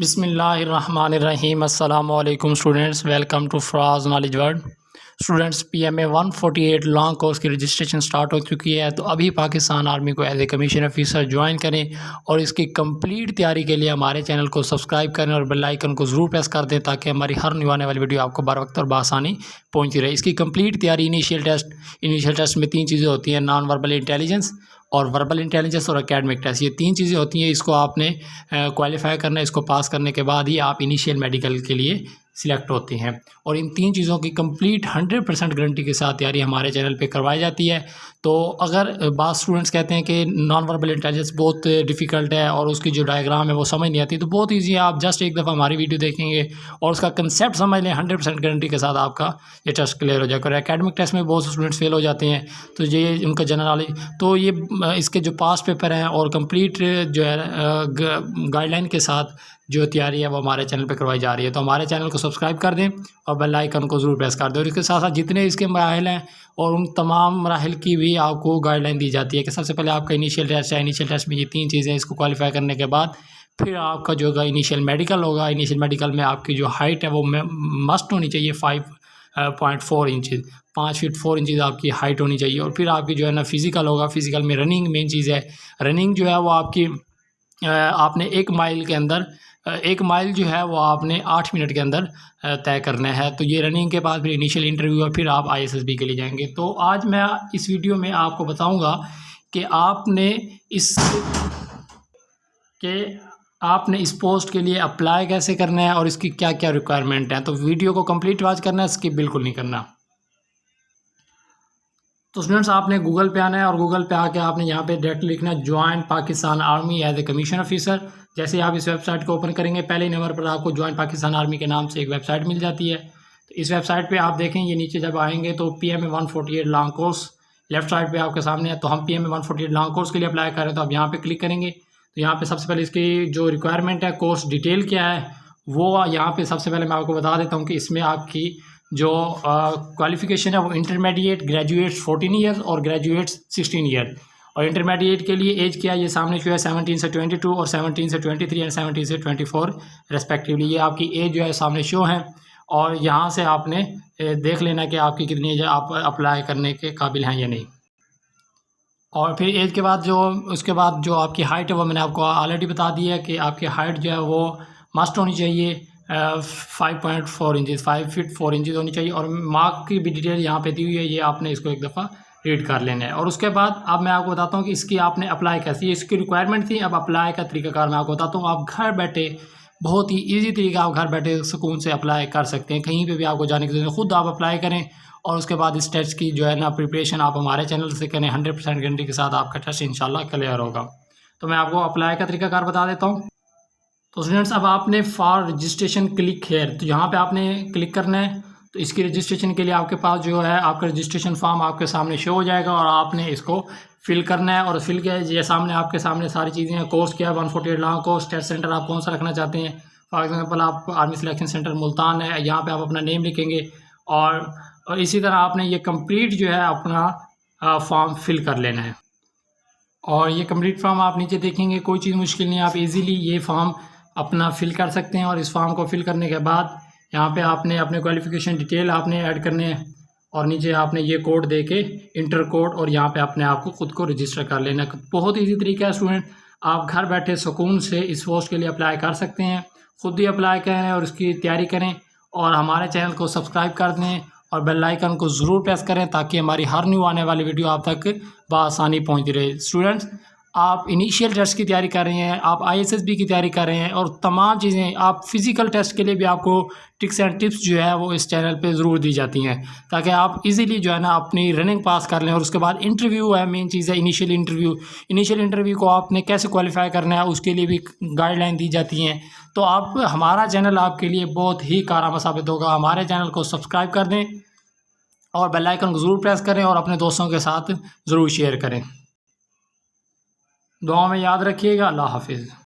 बिस्मिल्लाहिर्रहमानिर्रहीम। अस्सलामु अलैकुम students, welcome to Fraz knowledge world. Students, PMA 148 long course की रजिस्ट्रेशन स्टार्ट हो चुकी है, तो अभी पाकिस्तान आर्मी को as a commission officer join करें और इसकी कंप्लीट तैयारी के लिए हमारे चैनल को सब्सक्राइब करें और बेल आइकन को ज़रूर प्रेस कर दें ताकि हमारी हर न्यू आने वाली वीडियो आपको बर वक्त और बआसानी पहुँचती रहे। इसकी कंप्लीट तैयारी इनिशियल टेस्ट में 3 चीज़ें होती हैं, नॉन वर्बल इंटेलिजेंस और वर्बल इंटेलिजेंस और एकेडमिक टेस्ट। ये 3 चीज़ें होती हैं, इसको आपने क्वालिफाई करना है। इसको पास करने के बाद ही आप इनिशियल मेडिकल के लिए सिलेक्ट होते हैं और इन 3 चीज़ों की कंप्लीट 100% गारंटी के साथ तैयारी हमारे चैनल पे करवाई जाती है। तो अगर बात स्टूडेंट्स कहते हैं कि नॉन वर्बल इंटेलिजेंस बहुत डिफ़िकल्ट है और उसकी जो डायग्राम है वो समझ नहीं आती, तो बहुत ईजी है। आप जस्ट एक दफ़ा हमारी वीडियो देखेंगे और उसका कंसेप्ट समझ लें, 100% गारंटी के साथ आपका ये टेस्ट क्लियर हो जाएगा। और एकेडमिक टेस्ट में बहुत से स्टूडेंट्स फेल हो जाते हैं, तो ये उनका जनरल नॉलेज, तो ये इसके जो पास पेपर हैं और कंप्लीट जो है गाइडलाइन के साथ जो तैयारी है वो हमारे चैनल पे करवाई जा रही है। तो हमारे चैनल को सब्सक्राइब कर दें और बेल आइकन को ज़रूर प्रेस कर दें। और इसके साथ साथ जितने इसके मराहिल हैं और उन तमाम मराहिल की भी आपको गाइडलाइन दी जाती है कि सबसे पहले आपका इनिशियल टेस्ट है। इनिशियल टेस्ट में ये 3 चीज़ें, इसको क्वालिफाई करने के बाद फिर आपका जो होगा इनिशियल मेडिकल होगा। इनिशियल मेडिकल में आपकी जो हाइट है वो मस्ट होनी चाहिए 5.4 इंचज़, 5 फीट 4 इंचज़ आपकी हाइट होनी चाहिए। और फिर आपकी जो है ना फिज़िकल होगा। फिज़िकल में रनिंग मेन चीज़ है। रनिंग जो है वो आपकी आपने 1 माइल के अंदर 1 माइल जो है वो आपने 8 मिनट के अंदर तय करना है। तो ये रनिंग के बाद फिर इनिशियल इंटरव्यू और फिर आप ISSB के लिए जाएंगे। तो आज मैं इस वीडियो में आपको बताऊंगा कि आपने इस पोस्ट के लिए अप्लाई कैसे करना है और इसकी क्या क्या रिक्वायरमेंट है। तो वीडियो को कंप्लीट वॉच करना है, स्किप बिल्कुल नहीं करना। तो स्टूडेंट्स, आपने गूगल पे आना है और गूगल पे आके आपने यहाँ पे डायरेक्ट लिखना है join Pakistan army as a commission officer. जैसे आप इस वेबसाइट को ओपन करेंगे, पहले नंबर पर आपको ज्वाइन पाकिस्तान आर्मी के नाम से एक वेबसाइट मिल जाती है। तो इस वेबसाइट पे आप देखें, ये नीचे जब आएंगे तो PMA 148 long course left side पे आपके सामने है। तो हम PMA 148 लॉन्ग कोर्स के लिए अप्लाई कर रहे हैं, तो आप यहाँ पे क्लिक करेंगे। तो यहाँ पे सबसे पहले इसकी जो रिक्वायरमेंट है, कोर्स डिटेल क्या है, वो यहाँ पे सबसे पहले मैं आपको बता देता हूँ कि इसमें आपकी जो क्वालिफ़िकेशन है वो इंटरमीडिएट ग्रेजुएट्स 14 ईयर्स और ग्रेजुएट्स 16 ईयर। और इंटरमीडिएट के लिए एज क्या है, ये सामने जो है 17 से 22 और 17 से 23 एंड 17 से 24 रेस्पेक्टिवली, ये आपकी एज जो है सामने शो है। और यहाँ से आपने देख लेना कि आपकी कितनी एज, आप अप्लाई करने के काबिल हैं या नहीं। और फिर एज के बाद उसके बाद जो आपकी हाइट है वो मैंने आपको ऑलरेडी बता दी है कि आपकी हाइट जो है वो मस्ट होनी चाहिए 5.4 इंचज़, 5 फीट 4 इंचज़ होनी चाहिए। और मार्क की भी डिटेल यहाँ पे दी हुई है, ये आपने इसको एक दफ़ा रीड कर लेना है। और उसके बाद अब मैं आपको बताता हूँ कि इसकी आपने अप्लाई कैसे, इसकी रिक्वायरमेंट थी। अब अप्लाई का तरीकाकार मैं आपको बताता हूँ। आप घर बैठे बहुत ही ईजी तरीका, आप घर बैठे सुकून से अप्लाई कर सकते हैं, कहीं पर भी आपको जाने की जरूरत, खुद आप अप्लाई करें। और उसके बाद इस टेस्ट की जो है ना प्रिपरेशन आप हमारे चैनल से करें, 100% गारंटी के साथ आपका टेस्ट इंशाल्लाह क्लियर होगा। तो मैं आपको अप्लाई का तरीकाकार बता देता हूँ। तो स्टूडेंट्स, अब आपने फॉर रजिस्ट्रेशन क्लिक हेयर, तो यहाँ पे आपने क्लिक करना है। तो इसकी रजिस्ट्रेशन के लिए आपके पास जो है आपका रजिस्ट्रेशन फॉर्म आपके सामने शो हो जाएगा और आपने इसको फिल करना है। और फिल किया ये सामने आपके सामने सारी चीज़ें हैं। कोर्स क्या है, 148 लॉन्ग कोर्स। टेस्ट सेंटर आप कौन सा रखना चाहते हैं, फॉर एग्जाम्पल आप आर्मी सिलेक्शन सेंटर मुल्तान है, यहाँ पर आप अपना नेम लिखेंगे। और इसी तरह आपने ये कंप्लीट जो है अपना फॉर्म फिल कर लेना है। और ये कंप्लीट फॉर्म आप नीचे देखेंगे, कोई चीज़ मुश्किल नहीं, आप इजीली ये फॉर्म अपना फिल कर सकते हैं। और इस फॉर्म को फिल करने के बाद यहाँ पे आपने अपने क्वालिफ़िकेशन डिटेल आपने ऐड करने हैं और नीचे आपने ये कोड दे के इंटर कोड और यहाँ पे अपने आप को खुद को रजिस्टर कर लेना। बहुत ईजी तरीका है स्टूडेंट, आप घर बैठे सुकून से इस पोस्ट के लिए अप्लाई कर सकते हैं। खुद ही अप्लाई करें और उसकी तैयारी करें और हमारे चैनल को सब्सक्राइब कर दें और बेल आइकन को ज़रूर प्रेस करें ताकि हमारी हर न्यू आने वाली वीडियो आप तक बआसानी पहुंचती रहे। स्टूडेंट्स, आप इनिशियल टेस्ट की तैयारी कर रहे हैं, आप ISSB की तैयारी कर रहे हैं और तमाम चीज़ें, आप फिज़िकल टेस्ट के लिए भी आपको ट्रिक्स एंड टिप्स जो है वो इस चैनल पे ज़रूर दी जाती हैं ताकि आप इजीली जो है ना अपनी रनिंग पास कर लें। और उसके बाद इंटरव्यू है, मेन चीज़ है इनिशियल इंटरव्यू को आपने कैसे क्वालिफाई करना है उसके लिए भी गाइडलाइन दी जाती हैं। तो आप हमारा चैनल आपके लिए बहुत ही कारगर साबित होगा। हमारे चैनल को सब्सक्राइब कर दें और बेल आइकन को ज़रूर प्रेस करें और अपने दोस्तों के साथ ज़रूर शेयर करें। दुआ में याद रखिएगा। अल्लाह हाफिज़।